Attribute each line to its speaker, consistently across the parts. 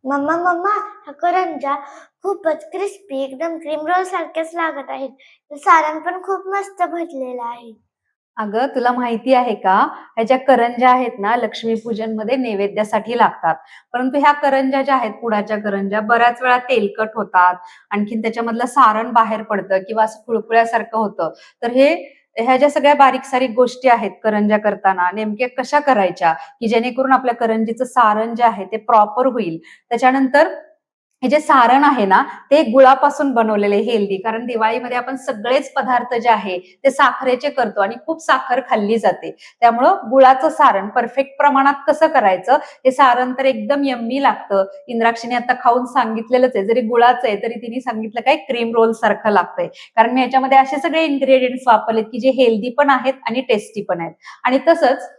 Speaker 1: Mamma mamma हा करंजा खूपच crispy एकदम क्रीम रोल सारखेच लागत आहेत. सारण पण खूप मस्त भरलेलं आहे.
Speaker 2: अगं तुला माहिती आहे का, ह्या ज्या करंज्या आहेत ना लक्ष्मीपूजन मध्ये नैवेद्यासाठी लागतात. परंतु ह्या करंज्या ज्या आहेत पुडाच्या करंज्या बऱ्याच वेळा तेलकट होतात. आणखीन त्याच्यामधलं सारण बाहेर पडतं किंवा असं खुळखुळ्यासारखं होतं. तर ह्या ज्या सगळ्या बारीक सारीक गोष्टी आहेत करंज्या करताना नेमक्या कशा करायच्या की जेणेकरून आपल्या करंजीचं सारण जे आहे ते प्रॉपर होईल. त्याच्यानंतर हे जे सारण आहे ना ते गुळापासून बनवलेले हेल्दी, कारण दिवाळीमध्ये आपण सगळेच पदार्थ जे आहे ते साखरेचे करतो आणि खूप साखर खाल्ली जाते. त्यामुळं गुळाचं सारण परफेक्ट प्रमाणात कसं करायचं, हे सारण तर एकदम यम्मी लागतं. इंद्राक्षीने आता खाऊन सांगितलेलंच आहे, जरी गुळाचं आहे तरी तिने सांगितलं काय क्रीम रोल सारखं लागतंय. कारण मी याच्यामध्ये असे सगळे इन्ग्रेडियंट्स वापरलेत की जे हेल्दी पण आहेत आणि टेस्टी पण आहेत. आणि तसंच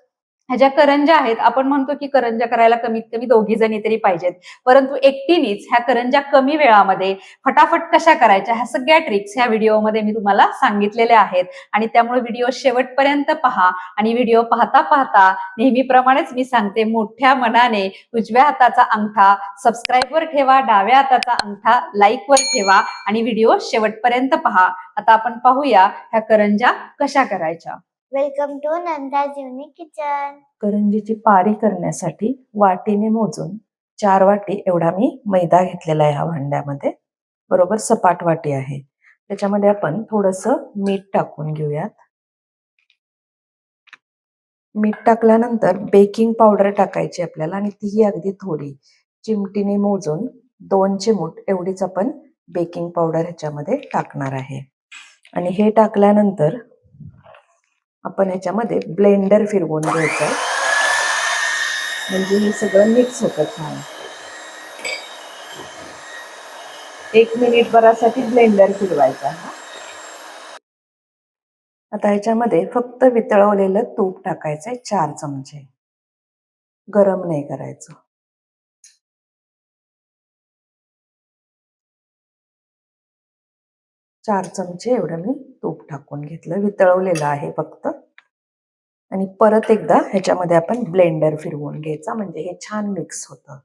Speaker 2: ह्या ज्या करंज्या आहेत, आपण म्हणतो की करंज्या करायला कमीत कमी 2 जणी तरी पाहिजेत. परंतु एकटीनेच ह्या करंज्या कमी वेळामध्ये फटाफट कशा करायच्या ह्या सगळ्या ट्रिक्स ह्या व्हिडिओमध्ये मी तुम्हाला सांगितलेल्या आहेत. आणि त्यामुळे व्हिडिओ शेवटपर्यंत पहा. आणि व्हिडिओ पाहता पाहता नेहमीप्रमाणेच मी सांगते, मोठ्या मनाने उजव्या हाताचा अंगठा सबस्क्राईबवर ठेवा, डाव्या हाताचा अंगठा लाईकवर ठेवा आणि व्हिडिओ शेवटपर्यंत पहा. आता आपण पाहूया ह्या करंज्या कशा करायच्या.
Speaker 1: Welcome to Nanda's unique kitchen.
Speaker 3: करंजीची पारी करण्यासाठी वाटीने मोजून 4 वाटी एवढा मी मैदा घेतलेला आहे ह्या भांड्यामध्ये. बरोबर सपाट वाटी आहे. त्याच्यामध्ये आपण थोडंसं मीठ टाकून घेऊयात. मीठ टाकल्यानंतर बेकिंग पावडर टाकायची आपल्याला आणि तीही अगदी थोडी. चिमटीने मोजून 2 चिमूट एवढीच आपण बेकिंग पावडर ह्याच्यामध्ये टाकणार आहे. आणि हे टाकल्यानंतर आपण ह्याच्यामध्ये ब्लेंडर फिरवून घ्यायचं, म्हणजे हे सगळं मिक्स होतं छान. 1 मिनिट भरासाठी ब्लेंडर फिरवायचा. आता ह्याच्यामध्ये फक्त वितळवलेलं तूप टाकायचंय 4 चमचे. गरम नाही करायचं. 4 चमचे एवढं मी तूप टाकून घेतलं, वितळवलेलं आहे फक्त. आणि परत एकदा ह्याच्यामध्ये आपण ब्लेंडर फिरवून घ्यायचा, म्हणजे हे छान मिक्स होतं.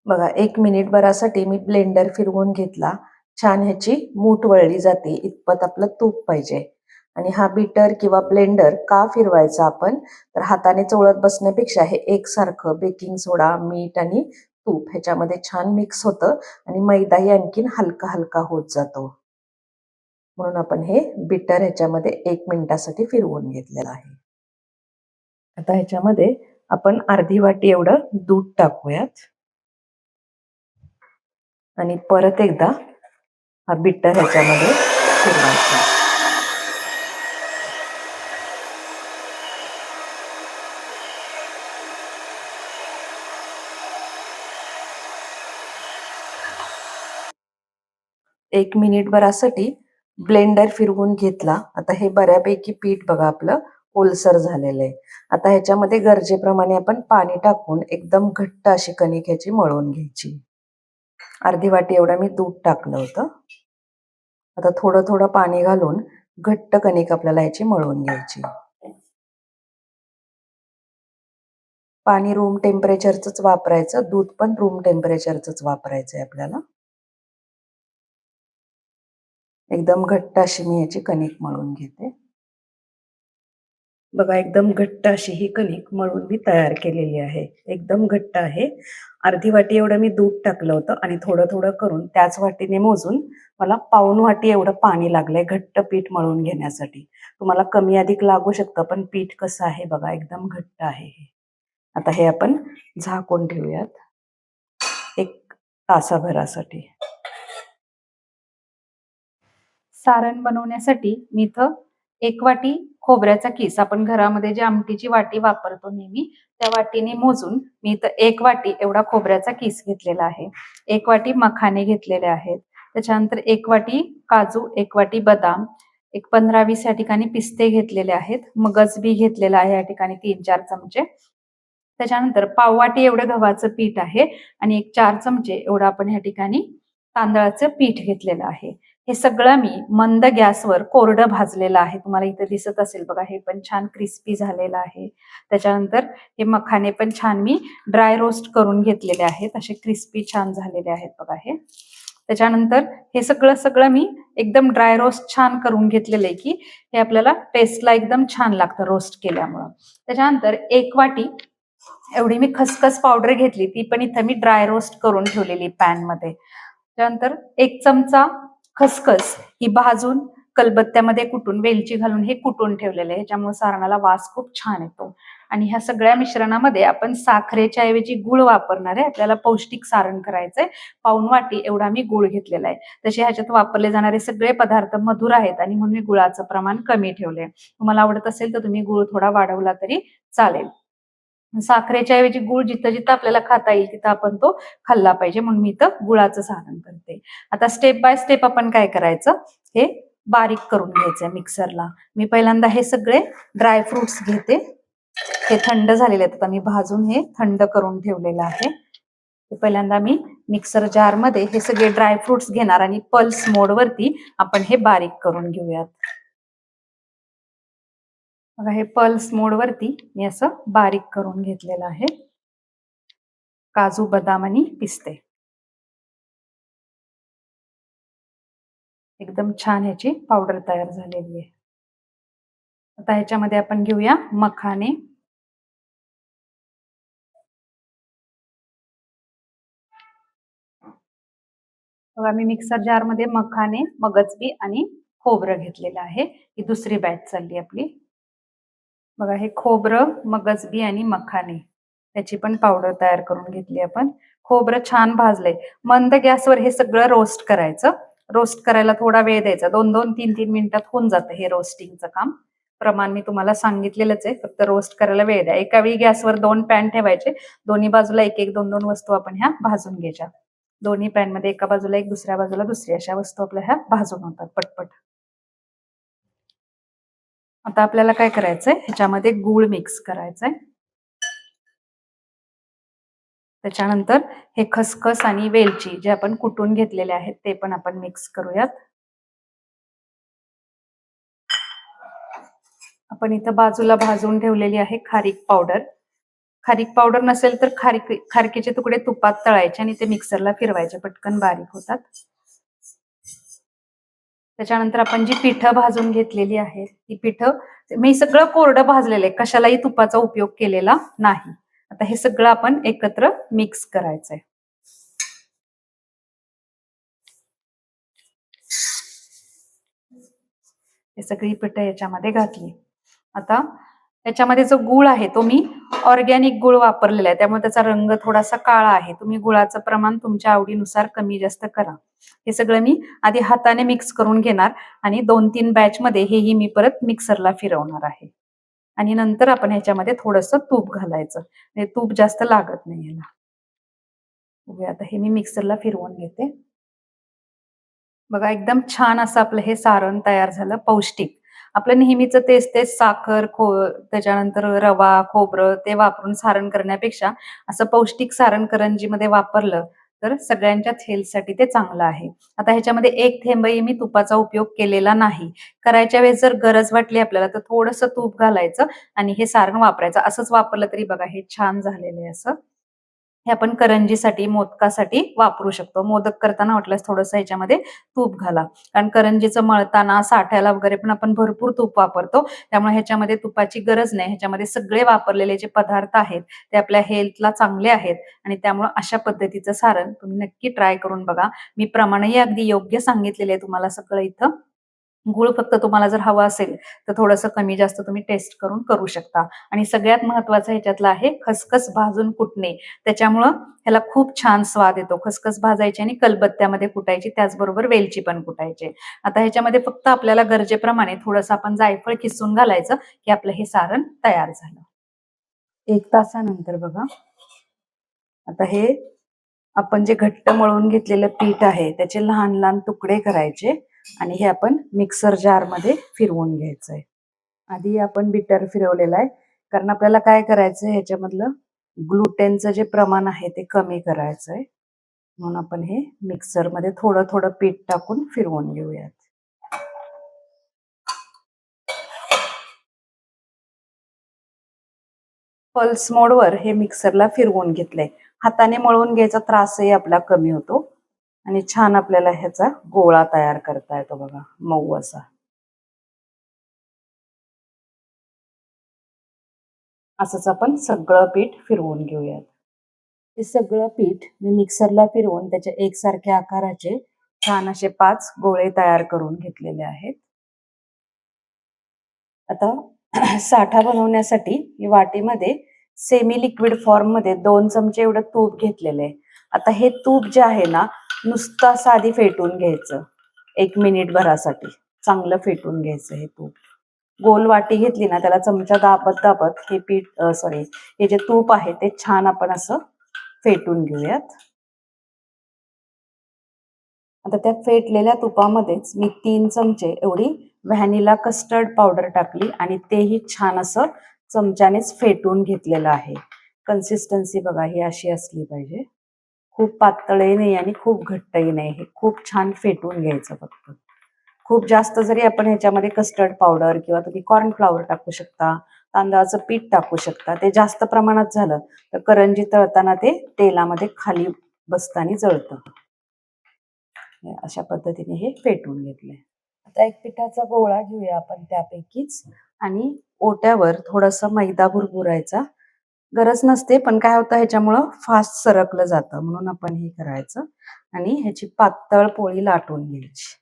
Speaker 3: बघा 1 मिनिट भरासाठी मी ब्लेंडर फिरवून घेतला. छान ह्याची मूठ वळली जाते इतपत आपलं तूप पाहिजे. आणि हा बीटर किंवा ब्लेंडर का फिरवायचा आपण, तर हाताने चोळत बसण्यापेक्षा हे एकसारखं बेकिंग सोडा, मीठ आणि तूप ह्याच्यामध्ये छान मिक्स होतं आणि मैदाही आणखीन हलका हलका होत जातो. म्हणून आपण हे बीटर ह्याच्यामध्ये 1 मिनिटासाठी फिरवून घेतलेलं आहे. आता ह्याच्यामध्ये आपण अर्धी वाटी एवढं दूध टाकूयात आणि परत एकदा हा बीटर ह्याच्यामध्ये फिरवायचा. एक मिनिट भरासाठी ब्लेंडर फिरवून घेतला. आता हे बऱ्यापैकी पीठ बघा आपलं ओलसर झालेलं आहे. आता ह्याच्यामध्ये गरजेप्रमाणे आपण पाणी टाकून एकदम घट्ट अशी कणिक ह्याची मळून घ्यायची. अर्धी वाटी एवढं मी दूध टाकलं होतं. आता थोडं थोडं पाणी घालून घट्ट कणिक आपल्याला ह्याची मळून घ्यायची. पाणी रूम टेम्परेचरचंच वापरायचं, दूध पण रूम टेम्परेचरचंच वापरायचंय आपल्याला. एकदम घट्ट अशी मी ह्याची कणिक मळून घेते. बघा एकदम घट्ट अशी ही कणिक मळून मी तयार केलेली आहे. एकदम घट्ट आहे. अर्धी वाटी एवढं मी दूध टाकलं होतं आणि थोडं थोडं करून त्याच वाटीने मोजून मला पाऊण वाटी एवढं पाणी लागलंय घट्ट पीठ मळून घेण्यासाठी. तुम्हाला कमी अधिक लागू शकतं, पण पीठ कसं आहे बघा एकदम घट्ट आहे हे. आता हे आपण झाकून ठेवूयात 1 तासाभरासाठी.
Speaker 2: सारण बनवण्यासाठी मी इथं 1 वाटी खोबऱ्याचा किस, आपण घरामध्ये जे आमटीची वाटी वापरतो नेहमी त्या वाटीने मोजून मी इथं 1 वाटी एवढा खोबऱ्याचा किस घेतलेला आहे. 1 वाटी मखाने घेतलेले आहेत. त्याच्यानंतर 1 वाटी काजू, 1 वाटी बदाम, एक 15-20 या ठिकाणी पिस्ते घेतलेले आहेत. मगज बी घेतलेला आहे या ठिकाणी 3-4 चमचे. त्याच्यानंतर पाव वाटी एवढं गव्हाचं पीठ आहे आणि एक 4 चमचे एवढं आपण ह्या ठिकाणी तांदळाचं पीठ घेतलेलं आहे. हे सगळं मी मंद गॅसवर कोरडं भाजलेलं आहे. तुम्हाला इथे दिसत असेल बघा, हे पण छान क्रिस्पी झालेलं आहे. त्याच्यानंतर हे मखाने पण छान मी ड्राय रोस्ट करून घेतलेले आहेत. असे क्रिस्पी छान झालेले आहेत बघा हे. त्याच्यानंतर हे सगळं सगळं मी एकदम ड्राय रोस्ट छान करून घेतलेलं आहे, की हे आपल्याला टेस्टला एकदम छान लागतं रोस्ट केल्यामुळं. त्याच्यानंतर 1 वाटी एवढी मी खसखस पावडर घेतली, ती पण इथं मी ड्राय रोस्ट करून ठेवलेली पॅन मध्ये. त्यानंतर 1 चमचा खसखस ही भाजून कलबत्त्यामध्ये कुटून वेलची घालून हे कुटून ठेवलेले आहे. ह्याच्यामुळे सारणाला वास खूप छान येतो. आणि ह्या सगळ्या मिश्रणामध्ये आपण साखरेच्या ऐवजी गुळ वापरणार आहे. आपल्याला पौष्टिक सारण करायचंय. पाऊण वाटी एवढा मी गुळ घेतलेला आहे. तसे ह्याच्यात वापरले जाणारे सगळे पदार्थ मधुर आहेत आणि म्हणून मी गुळाचं प्रमाण कमी ठेवलंय. तुम्हाला आवडत असेल तर तुम्ही गुळ थोडा वाढवला तरी चालेल. साखरेच्या ऐवजी गुळ जिथं जिथं आपल्याला खाता येईल तिथं आपण तो खाल्ला पाहिजे, म्हणून मी इथं गुळाचं सारण करते. आता स्टेप बाय स्टेप आपण काय करायचं, हे बारीक करून घ्यायचंय मिक्सरला. मी पहिल्यांदा हे सगळे ड्राय फ्रुट्स घेते. हे थंड झालेले आहेत. आता मी भाजून हे थंड करून ठेवलेलं आहे. पहिल्यांदा मी मिक्सर जार मध्ये हे सगळे ड्राय फ्रुट्स घेणार आणि पल्स मोड वरती आपण हे बारीक करून घेऊयात. बघा, हे पल्स मोड वरती मी असं बारीक करून घेतलेलं आहे. काजू, बदाम आणि पिस्ते एकदम छान ह्याची पावडर तयार झालेली आहे. आता ह्याच्यामध्ये आपण घेऊया मखाने. बघा, मी मिक्सर जार मध्ये मखाने, मगजबी आणि खोबरं घेतलेलं आहे. ही दुसरी बॅच चालली आपली. बघा, हे खोबरं, मगजबी आणि मखाने त्याची पण पावडर तयार करून घेतली आपण. खोबरं छान भाजलंय. मंद गॅसवर हे सगळं रोस्ट करायचं. रोस्ट करायला थोडा वेळ द्यायचा. 2-2, 3-3 मिनिटात होऊन जातं हे रोस्टिंगचं काम. प्रमाण मी तुम्हाला सांगितलेलंच आहे, फक्त रोस्ट करायला वेळ द्या. एका वेळी गॅसवर 2 पॅन ठेवायचे. दोन्ही बाजूला 1-1, 2-2 वस्तू आपण ह्या भाजून घ्यायच्या. दोन्ही पॅन मध्ये एका बाजूला एक, दुसऱ्या बाजूला दुसरी, अशा वस्तू आपल्या ह्या भाजून होतात पटपट. आता आपल्याला काय करायचंय, ह्याच्यामध्ये गूळ मिक्स करायचंय. त्याच्यानंतर हे खसखस आणि वेलची जे आपण कुटून घेतलेले आहेत ते पण आपण मिक्स करूयात. आपण इथं बाजूला भाजून ठेवलेली आहे खारीक पावडर. खारीक पावडर नसेल तर खारकीचे तुकडे तुपात तळायचे आणि ते मिक्सरला फिरवायचे, पटकन बारीक होतात. त्याच्यानंतर आपण जी पिठं भाजून घेतलेली आहेत, ती पिठं मी सगळं कोरडं भाजलेलं आहे, कशालाही तुपाचा उपयोग केलेला नाही. आता हे सगळं आपण एकत्र मिक्स करायचंय. हे सगळी पिठं याच्यामध्ये घातली. आता याच्यामध्ये जो गूळ आहे तो मी ऑर्गॅनिक गूळ वापरलेला आहे, त्यामुळे त्याचा रंग थोडासा काळा आहे. तुम्ही गुळाचं प्रमाण तुमच्या आवडीनुसार कमी जास्त करा. हे सगळं मी आधी हाताने मिक्स करून घेणार आणि 2-3 बॅच मध्ये हेही मी परत मिक्सरला फिरवणार आहे. आणि नंतर आपण ह्याच्यामध्ये थोडंसं तूप घालायचं. हे तूप जास्त लागत नाही याला. आता हे मी मिक्सरला फिरवून घेते. बघा, एकदम छान असं आपलं हे सारण तयार झालं, पौष्टिक. आपलं नेहमीच तेच तेच साखर, त्याच्यानंतर रवा, खोबरं ते वापरून सारण करण्यापेक्षा असं पौष्टिक सारण करंजीमध्ये वापरलं तर सगळ्यांच्याच हेल्थसाठी ते चांगलं आहे. आता ह्याच्यामध्ये 1 थेंबही मी तुपाचा उपयोग केलेला नाही. करायच्या वेळेस जर गरज वाटली आपल्याला तर थोडंसं तूप घालायचं आणि हे सारण वापरायचं. असंच वापरलं तरी बघा हे छान झालेलं आहे असं. हे आपण करंजीसाठी, मोदकासाठी वापरू शकतो. मोदक करताना वाटल्यास थोडंसं ह्याच्यामध्ये तूप घाला. कारण करंजीचं मळताना, साठ्याला वगैरे पण आपण भरपूर तूप वापरतो. त्यामुळे ह्याच्यामध्ये तुपाची गरज नाही. ह्याच्यामध्ये सगळे वापरलेले जे पदार्थ आहेत ते आपल्या हेल्थला चांगले आहेत आणि त्यामुळे अशा पद्धतीचं सारण तुम्ही नक्की ट्राय करून बघा. मी प्रमाणही अगदी योग्य सांगितलेले आहे तुम्हाला सगळं इथं. गूळ फक्त तुम्हाला जर हवा असेल तर थोडंसं कमी जास्त तुम्ही टेस्ट करून करू शकता. आणि सगळ्यात महत्वाचं ह्याच्यातलं आहे खसखस भाजून कुटणे. त्याच्यामुळं ह्याला खूप छान स्वाद येतो. खसखस भाजायची आणि कलबत्त्यामध्ये कुटायची, त्याचबरोबर वेलची पण कुटायची. आता ह्याच्यामध्ये फक्त आपल्याला गरजेप्रमाणे थोडंसं आपण जायफळ किसून घालायचं की आपलं हे सारण तयार झालं. 1 तासानंतर बघा, आता हे आपण जे घट्ट मळून घेतलेलं पीठ आहे त्याचे लहान लहान तुकडे करायचे आणि हे आपण मिक्सर जार मध्ये फिरवून घ्यायचंय. आधी आपण बिटर फिरवलेलं आहे, कारण आपल्याला काय करायचंय, ह्याच्यामधलं ग्लुटेनचं जे प्रमाण आहे ते कमी करायचंय. म्हणून आपण हे मिक्सरमध्ये थोडं थोडं पीठ टाकून फिरवून घेऊयात. पल्स मोडवर हे मिक्सरला फिरवून घेतलंय. हाताने मळून घ्यायचा त्रासही आपला कमी होतो आणि छान आपल्याला ह्याचा गोळा तयार करता येतो बघा, मऊ असा. असंच आपण सगळं पीठ फिरवून घेऊयात. हे सगळं पीठ मी मिक्सरला फिरवून त्याच्या एकसारख्या आकाराचे छान असे 5 गोळे तयार करून घेतलेले आहेत. आता साठा बनवण्यासाठी मी वाटीमध्ये सेमी लिक्विड फॉर्म मध्ये 2 चमचे एवढं तूप घेतलेलं आहे. आता हे तूप जे आहे ना, नुसतं असं आधी फेटून घ्यायचं 1 मिनिट भरासाठी. चांगलं फेटून घ्यायचं हे तूप. गोल वाटी घेतली ना, त्याला चमचा दाबत दाबत हे पीठ हे जे तूप आहे ते छान आपण असं फेटून घेऊयात. आता त्या फेटलेल्या तुपामध्येच मी 3 चमचे एवढी व्हॅनिला कस्टर्ड पावडर टाकली आणि तेही छान असं चमच्यानेच फेटून घेतलेलं आहे. कन्सिस्टन्सी बघा ही अशी असली पाहिजे. खूप पातळही नाही आणि खूप घट्टही नाही. हे खूप छान फेटून घ्यायचं फक्त. खूप जास्त जरी आपण ह्याच्यामध्ये कस्टर्ड पावडर किंवा तुम्ही कॉर्नफ्लॉवर टाकू शकता, तांदळाचं पीठ टाकू शकता. ते जास्त प्रमाणात झालं तर करंजी तळताना ते तेलामध्ये खाली बसताना जळतं. अशा पद्धतीने हे फेटून घेतलंय. आता एक पिठाचा गोळा घेऊया आपण त्यापैकीच आणि ओट्यावर थोडासा मैदा भुरभुरायचा. गरज नसते, पण काय होतं ह्याच्यामुळं फास्ट सरकलं जातं, म्हणून आपण हे करायचं आणि ह्याची पातळ पोळी लाटून घ्यायची.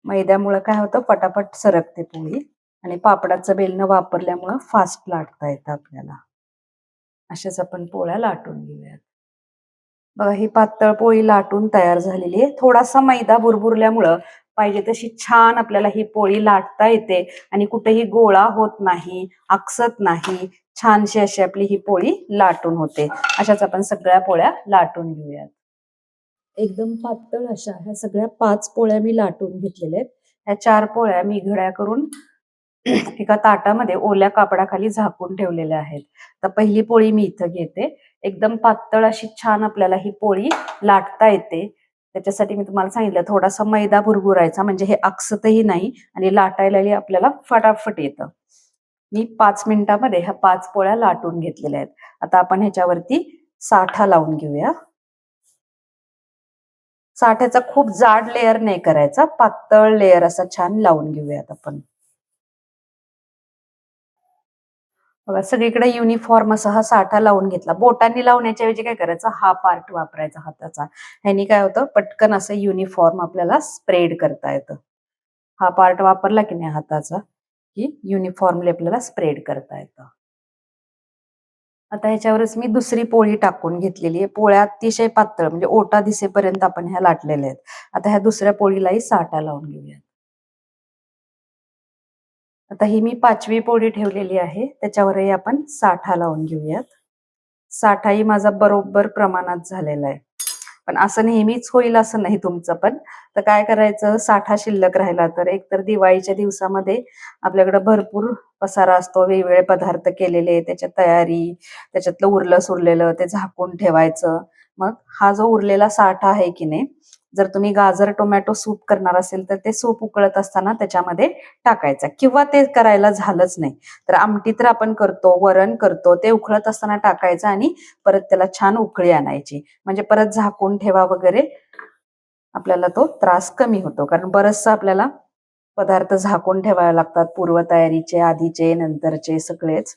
Speaker 2: मैद्यामुळे काय होतं, पटापट सरकते पोळी आणि पापडाचं बेलणं वापरल्यामुळं फास्ट लाटता येतं आपल्याला. अशाच आपण पोळ्या लाटून घेऊयात. बघा ही पातळ पोळी लाटून तयार झालेली आहे. थोडासा मैदा भुरभुरल्यामुळं पाहिजे तशी छान आपल्याला ही पोळी लाटता येते आणि कुठेही गोळा होत नाही, आकसत नाही. छानशी अशी आपली ही पोळी लाटून होते. अशाच आपण सगळ्या पोळ्या लाटून घेऊयात. एकदम पातळ अशा ह्या सगळ्या 5 पोळ्या मी लाटून घेतलेल्या आहेत. ह्या 4 पोळ्या मी घड्या करून एका ताटामध्ये ओल्या कापडाखाली झाकून ठेवलेल्या आहेत. तर पहिली पोळी मी इथं घेते. एकदम पातळ अशी छान आपल्याला ही पोळी लाटता येते. त्याच्यासाठी मी तुम्हाला सांगितलं थोडासा मैदा भुरभुरायचा, म्हणजे हे आकसतही नाही आणि लाटायलाही आपल्याला फटाफट येतं. मी 5 मिनिटामध्ये ह्या 5 पोळ्या लाटून घेतलेल्या आहेत. आता आपण ह्याच्यावरती साठा लावून घेऊया. साठ्याचा खूप जाड लेयर नाही करायचा, पातळ लेयर असा छान लावून घेऊयात आपण. बघा सगळीकडे युनिफॉर्म असा हा साठा लावून घेतला. बोटांनी लावण्याच्या ऐवजी काय करायचं, हा पार्ट वापरायचा हाताचा. ह्यानी काय होतं, पटकन असं युनिफॉर्म आपल्याला स्प्रेड करता येतं. हा पार्ट वापरला की नाही हाताचा, की युनिफॉर्मली आपल्याला स्प्रेड करता येतं. आता ह्याच्यावरच मी दुसरी पोळी टाकून घेतलेली आहे. पोळ्या अतिशय पातळ म्हणजे ओटा दिसेपर्यंत आपण ह्या लाटलेल्या आहेत. आता ह्या दुसऱ्या पोळीलाही साठा लावून घेऊया. आता ही मी 5वी पोळी ठेवलेली आहे, त्याच्यावरही आपण साठा लावून घेऊयात. साठाही माझा बरोबर प्रमाणात झालेला आहे. पण असं नेहमीच होईल असं नाही तुमचं पण. तर काय करायचं, साठा शिल्लक राहिला तर एक तर दिवाळीच्या दिवसामध्ये आपल्याकडे भरपूर पसारा असतो, वेगवेगळे पदार्थ केलेले, त्याच्या तयारी, त्याच्यातलं उरलं सुरलेलं ते झाकून ठेवायचं. मग हा जो उरलेला साठा आहे की नाही, जर तुम्ही गाजर टोमॅटो सूप करणार असेल तर ते सूप उकळत असताना त्याच्यामध्ये टाकायचं, किंवा ते करायला झालंच नाही तर आमटी तर आपण करतो, वरण करतो, ते उकळत असताना टाकायचं आणि परत त्याला छान उकळी आणायची. म्हणजे परत झाकून ठेवा वगैरे, आपल्याला तो त्रास कमी होतो. कारण बरचसं आपल्याला पदार्थ झाकून ठेवायला लागतात, पूर्वतयारीचे, आधीचे, नंतरचे सगळेच.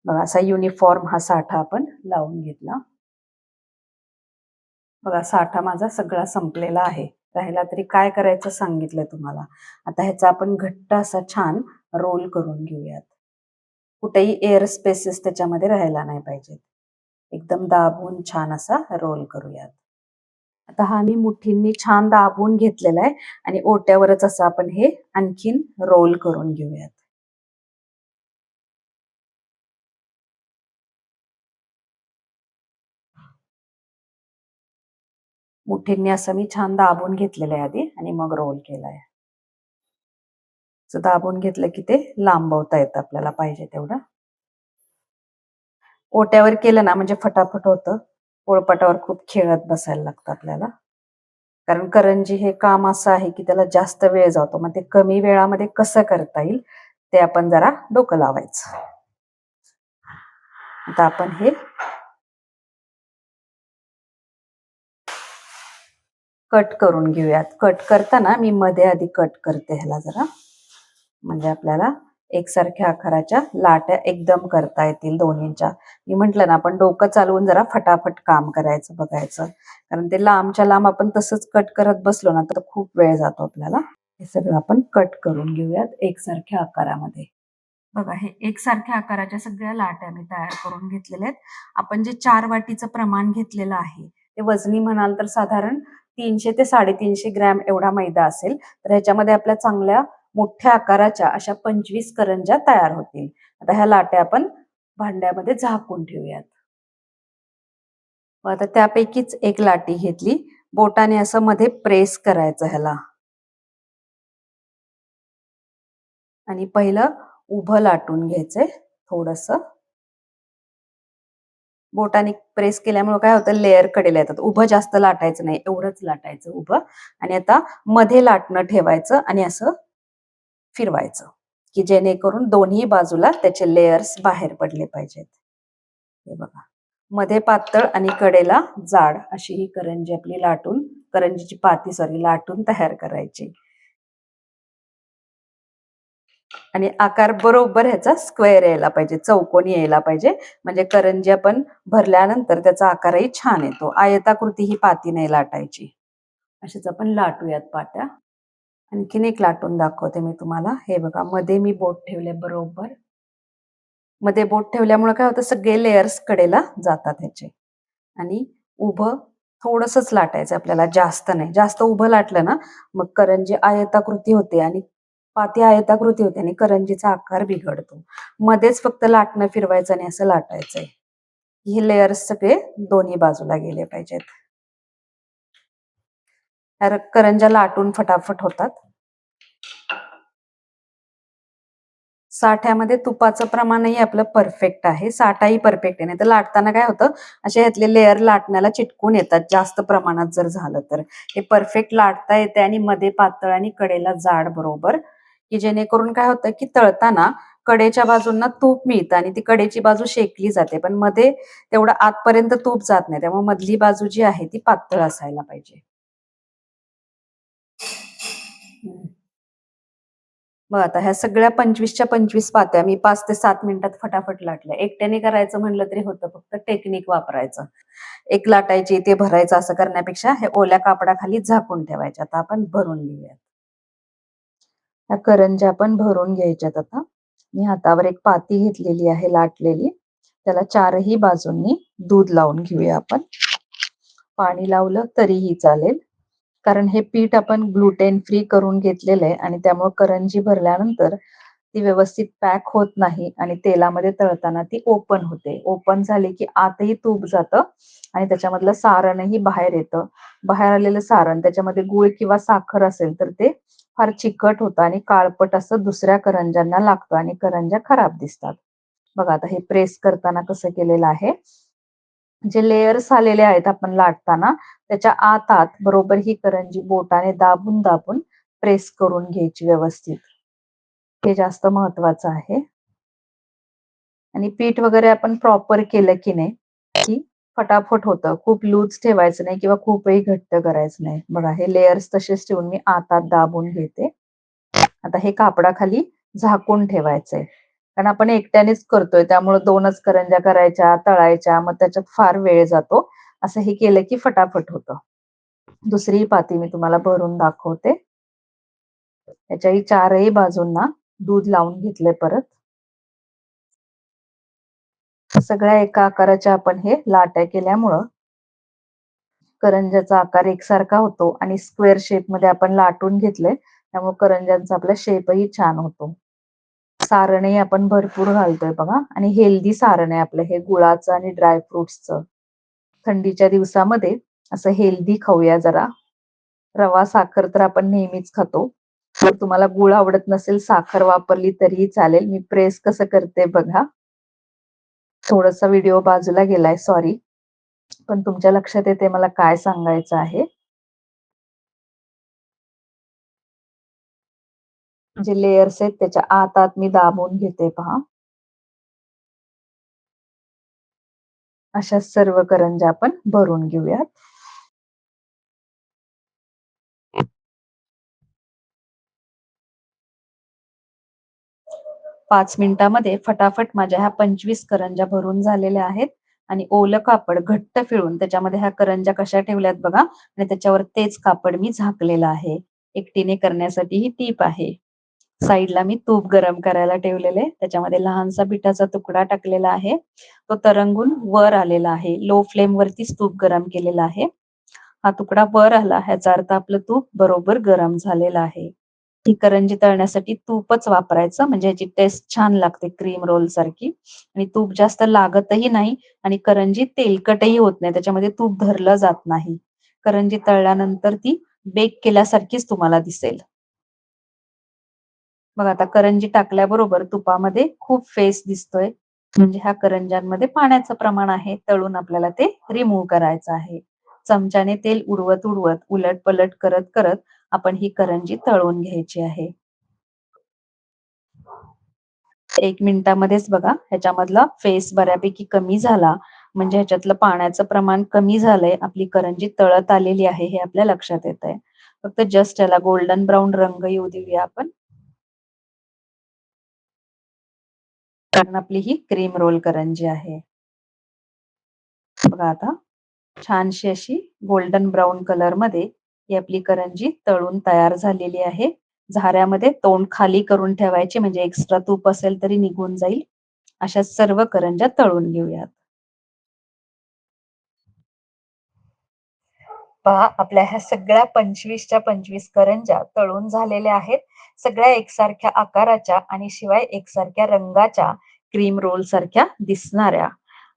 Speaker 2: बघा असा युनिफॉर्म हा साठा आपण लावून घेतला. बघा साठा माझा सगळा संपलेला आहे. राहिला तरी काय करायचं सांगितलंय तुम्हाला. आता ह्याचा आपण घट्ट असा छान रोल करून घेऊयात. कुठेही एअर स्पेसेस त्याच्यामध्ये राहायला नाही पाहिजे. एकदम दाबून छान असा रोल करूयात. आता हा मी मुठींनी छान दाबून घेतलेला आहे आणि ओट्यावरच असं आपण हे आणखीन रोल करून घेऊयात. मुठींनी असं मी छान दाबून घेतलेलं आहे आधी आणि मग रोल केलाय. दाबून घेतलं की ते लांबवता येतं आपल्याला पाहिजे तेवढं. ओट्यावर केलं ना म्हणजे फटाफट होतं.
Speaker 3: पोळपाटावर खूप खेळत बसायला लागतं आपल्याला. कारण करंजी हे काम असं आहे की त्याला जास्त वेळ जातो. मग ते कमी वेळामध्ये कसं करता येईल ते आपण जरा डोकं लावायचं. आता आपण हे कट करून घेऊयात. कट करताना मी मध्ये आधी कट करते ह्याला जरा, म्हणजे आपल्याला एकसारख्या आकाराच्या लाट्या एकदम करता येतील दोन्हींच्या. मी म्हंटल ना, आपण डोकं चालवून जरा फटाफट काम करायचं बघायचं, कारण ते लांबच्या लांब आपण तसंच कट करत बसलो ना तर खूप वेळ जातो आपल्याला. हे सगळं आपण कट करून घेऊयात एकसारख्या आकारामध्ये. बघा, हे एकसारख्या आकाराच्या सगळ्या लाट्या मी तयार करून घेतलेल्या आहेत. आपण जे 4 वाटीचं प्रमाण घेतलेलं आहे ते वजनी म्हणाल तर साधारण 300 ते 350 ग्रॅम एवढा मैदा असेल. तर ह्याच्यामध्ये आपल्या चांगल्या मोठ्या आकाराच्या अशा 25 करंज्या तयार होतील. आता ह्या लाट्या आपण भांड्यामध्ये झाकून ठेवूयात. आता त्यापैकीच एक लाटी घेतली, बोटाने असं मध्ये प्रेस करायचं ह्याला, आणि पहिलं उभं लाटून घ्यायचंय. थोडस बोटाने प्रेस केल्यामुळे काय होतं, लेअर कडेला येतात. उभं जास्त लाटायचं नाही, एवढंच लाटायचं उभं. आणि आता मध्ये लाटणं ठेवायचं आणि असं फिरवायचं, की जेणेकरून दोन्ही बाजूला त्याचे लेयर्स बाहेर पडले पाहिजेत. हे बघा, मध्ये पातळ आणि कडेला जाड अशी ही करंजी आपली लाटून, करंजीची पाती लाटून तयार करायची. आणि आकार बरोबर ह्याचा स्क्वेअर यायला पाहिजे, चौकोनी यायला पाहिजे, म्हणजे करंजी आपण भरल्यानंतर त्याचा आकारही छान येतो. आयताकृती ही पाती नाही लाटायची. अशीच आपण लाटूयात पाट्या. आणखीन एक लाटून दाखवते मी तुम्हाला. हे बघा, मध्ये मी बोट ठेवले बरोबर. मध्ये बोट ठेवल्यामुळे काय होतं, सगळे लेयर्स कडेला जातात ह्याचे. आणि उभं थोडंसंच लाटायचं आपल्याला, जास्त नाही. जास्त उभं लाटलं ना मग करंजी आयताकृती होते आणि पाती आयताकृती होते आणि करंजीचा आकार बिघडतो. मध्येच फक्त लाटणं फिरवायचं आणि असं लाटायचंय. हे लेयर्स सगळे दोन्ही बाजूला गेले पाहिजेत. करंज्या लाटून फटाफट होतात. साठ्यामध्ये तुपाचं प्रमाणही आपलं परफेक्ट आहे, साठाही परफेक्ट आहे. नाही तर लाटताना काय होतं, असे ह्यातले लेअर लाटण्याला चिटकून येतात जास्त प्रमाणात जर झालं तर. हे परफेक्ट लाटता येते आणि मध्ये पातळ आणि कडेला जाड बरोबर, की जेणेकरून काय होतं की तळताना कडेच्या बाजूंना तूप मिळतं आणि ती कडेची बाजू शेकली जाते, पण मध्ये तेवढं आतपर्यंत तूप जात नाही. त्यामुळे मधली बाजू जी आहे ती पातळ असायला पाहिजे. मग आता ह्या सगळ्या 25च्या 25 पात्या मी 5 ते 7 मिनिटात फटाफट लाटल्या. एकट्याने करायचं म्हणलं तरी होतं, फक्त टेक्निक वापरायचं. एक लाटायची ते भरायचं असं करण्यापेक्षा हे ओल्या कापडाखाली झाकून ठेवायच्या. आता आपण भरून घेऊयात. ह्या करंज्या आपण भरून घ्यायच्यात. आता मी हातावर एक पाती घेतलेली आहे लाटलेली, त्याला 4ही बाजूंनी दूध लावून घेऊया आपण. पाणी लावलं तरीही चालेल, कारण हे पीठ आपण ग्लुटेन फ्री करून घेतलेलं आहे आणि त्यामुळे करंजी भरल्यानंतर ती व्यवस्थित पॅक होत नाही आणि तेलामध्ये तळताना ती ओपन होते. ओपन झाली की आतही तूप जातं आणि त्याच्यामधलं सारणही बाहेर येतं. बाहेर आलेलं सारण, त्याच्यामध्ये गुळ किंवा साखर असेल तर ते फार चिकट होतं आणि काळपट असं दुसऱ्या करंज्यांना लागतं आणि करंज्या खराब दिसतात. बघा, आता हे प्रेस करताना कसं केलेलं आहे, जे लेयर्स आलेले आहेत आपण लाटताना त्याच्या आत बरोबर ही करंजी बोटाने दाबून दाबून प्रेस करून घ्यायची व्यवस्थित. हे जास्त महत्वाचं आहे. आणि पीठ वगैरे आपण प्रॉपर केलं की नाही की फटाफट होतं. खूप लूज ठेवायचं नाही किंवा खूपही घट्ट करायचं नाही. बघा, हे लेयर्स तसेच ठेवून मी आत दाबून घेते. आता हे कापडाखाली झाकून ठेवायचंय, कारण आपण एकट्यानेच करतोय त्यामुळे 2च करंज्या करायच्या, तळायच्या, मग त्याच्यात फार वेळ जातो. असं हे केलं की फटाफट होतं. दुसरी पाती मी तुम्हाला भरून दाखवते. त्याच्याही 4ही बाजूंना दूध लावून घेतले. परत सगळ्या एका आकाराच्या आपण हे लाट्या केल्यामुळं करंज्याचा आकार एकसारखा होतो आणि स्क्वेअर शेप मध्ये आपण लाटून घेतले, त्यामुळे करंज्यांचा आपला शेपही छान होतो. सारणही आपण भरपूर घालतोय बघा, आणि हेल्दी सारण आहे आपलं हे, गुळाचं आणि ड्रायफ्रुट्सचं. थंडीच्या दिवसामध्ये असं हेल्दी खाऊया जरा. रवा साखर तर आपण नेहमीच खातो. जर तुम्हाला गुळ आवडत नसेल, साखर वापरली तरीही चालेल. मी प्रेस कसं करते बघा. थोडासा व्हिडिओ बाजूला गेलाय, सॉरी. पण तुमच्या लक्षात येते मला काय सांगायचं आहे. जे लेयर्स आहेत त्याच्या आत आत मी दाबून घेते पहा. अशा सर्व करंज्या आपण भरून घेऊयात. पाच मिनिटामध्ये फटाफट माझ्या ह्या 25 करंज्या भरून झालेल्या आहेत आणि ओलं कापड घट्ट पिळून त्याच्यामध्ये ह्या करंज्या कशा ठेवल्यात बघा आणि त्याच्यावर तेच कापड मी झाकलेलं आहे. एकटीने करण्यासाठी ही टीप आहे. साईडला मी तूप गरम करायला ठेवलेले. त्याच्यामध्ये लहानसा पिठाचा तुकडा टाकलेला आहे. तो तरंगून वर आलेला आहे. लो फ्लेम वरतीच तूप गरम केलेला आहे. हा तुकडा वर आला ह्याचा अर्थ आपलं तूप बरोबर गरम झालेलं आहे. ही करंजी तळण्यासाठी तूपच वापरायचं म्हणजे याची टेस्ट छान लागते क्रीम रोल सारखी आणि तूप जास्त लागतही नाही आणि करंजी तेलकटही होत नाही. त्याच्यामध्ये तूप धरलं जात नाही. करंजी तळल्यानंतर ती बेक केल्यासारखीच तुम्हाला दिसेल. बघा आता करंजी टाकल्याबरोबर तुपामध्ये खूप फेस दिसतोय. म्हणजे ह्या करंज्यांमध्ये पाण्याचं प्रमाण आहे. तळून आपल्याला ते रिमूव्ह करायचं आहे. चमच्याने तेल उडवत उडवत, उलट-पलट करत करत आपण ही करंजी तळून घ्यायची आहे. 1 मिनिटामध्येच बघा ह्याच्यामधला फेस बऱ्यापैकी कमी झाला. म्हणजे ह्याच्यातलं पाण्याचं प्रमाण कमी झालंय. आपली करंजी तळत आलेली आहे हे आपल्या लक्षात येतंय. फक्त जस्ट याला गोल्डन ब्राउन रंग येऊ देऊया आपण. कारण आपली ही क्रीम रोल करंजी आहे. बघा आता छानशी अशी गोल्डन ब्राउन कलर मध्ये ही आपली करंजी तळून तयार झालेली आहे. झाऱ्यामध्ये तोंड खाली करून ठेवायचे म्हणजे एक्स्ट्रा तूप असेल तरी निघून जाईल. अशा सर्व करंज्या तळून घेऊयात. पहा आपल्या ह्या सगळ्या 25च्या 25 करंज्या तळून झालेल्या आहेत. सगळ्या एकसारख्या आकाराच्या आणि शिवाय एकसारख्या रंगाच्या क्रीम रोल सारख्या दिसणाऱ्या.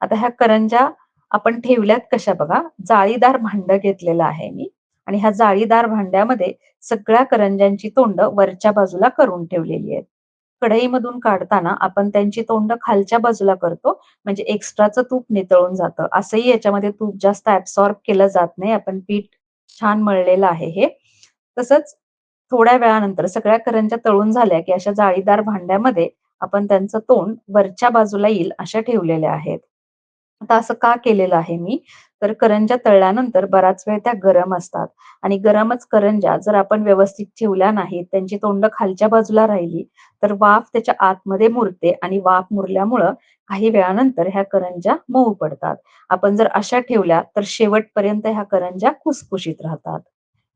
Speaker 3: आता ह्या करंज्या आपण ठेवल्यात कशा बघा, जाळीदार भांड घेतलेलं आहे मी आणि ह्या जाळीदार भांड्यामध्ये सगळ्या करंज्यांची तोंड वरच्या बाजूला करून ठेवलेली आहेत. कढईमधून काढताना आपण त्यांची तोंड खालच्या बाजूला करतो म्हणजे एक्स्ट्राचं तूप नितळून जातं. असंही याच्यामध्ये तूप जास्त ऍब्सॉर्ब केलं जात नाही. आपण पीठ छान मळलेलं आहे हे. तसंच थोड्या वेळानंतर सगळ्या करंज्या तळून झाल्या, की अशा जाळीदार भांड्यामध्ये आपण त्यांचं तोंड वरच्या बाजूला येईल अशा ठेवलेल्या आहेत. आता असं का केलेलं आहे मी? तर करंज्या तळल्यानंतर बराच वेळ त्या गरम असतात आणि गरमच करंज्या जर आपण व्यवस्थित ठेवल्या नाहीत, त्यांची तोंड खालच्या बाजूला राहिली, तर वाफ त्याच्या आतमध्ये मुरते आणि वाफ मुरल्यामुळं काही वेळानंतर ह्या करंज्या मऊ पडतात. आपण जर अशा ठेवल्या, तर शेवटपर्यंत ह्या करंज्या खुसखुशीत राहतात.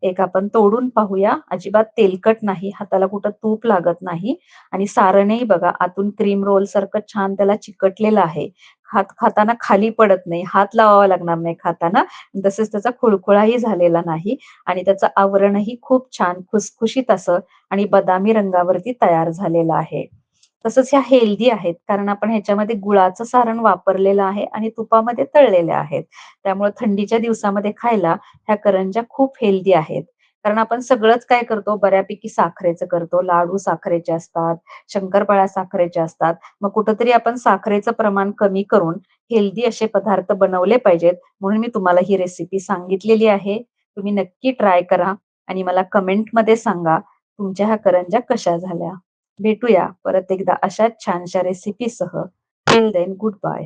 Speaker 3: एक आपण तोडून पाहूया. अजिबात तेलकट नाही, हाताला कुठं तूप लागत नाही आणि सारणही बघा आतून क्रीम रोल सारखं छान त्याला चिकटलेलं आहे. खाताना खाली पडत नाही, हात लावावा लागणार नाही खाताना. तसेच त्याचा खुळखुळाही झालेला नाही आणि त्याचं आवरणही खूप छान खुसखुशीत असं आणि बदामी रंगावरती तयार झालेलं आहे. तसंच ह्या हेल्दी आहेत, कारण आपण ह्याच्यामध्ये गुळाचं सारण वापरलेलं आहे आणि तुपामध्ये तळलेल्या आहेत. त्यामुळे थंडीच्या दिवसामध्ये खायला ह्या करंज्या खूप हेल्दी आहेत. कारण आपण सगळंच काय करतो, बऱ्यापैकी साखरेचं करतो. लाडू साखरेचे असतात, शंकरपाळ्या साखरेच्या असतात. मग कुठेतरी आपण साखरेचं प्रमाण कमी करून हेल्दी असे पदार्थ बनवले पाहिजेत. म्हणून मी तुम्हाला ही रेसिपी सांगितलेली आहे. तुम्ही नक्की ट्राय करा आणि मला कमेंटमध्ये सांगा, तुमच्या ह्या करंज्या कशा झाल्या. भेटूया परत एकदा अशाच छानशा रेसिपीसह. Till then good bye.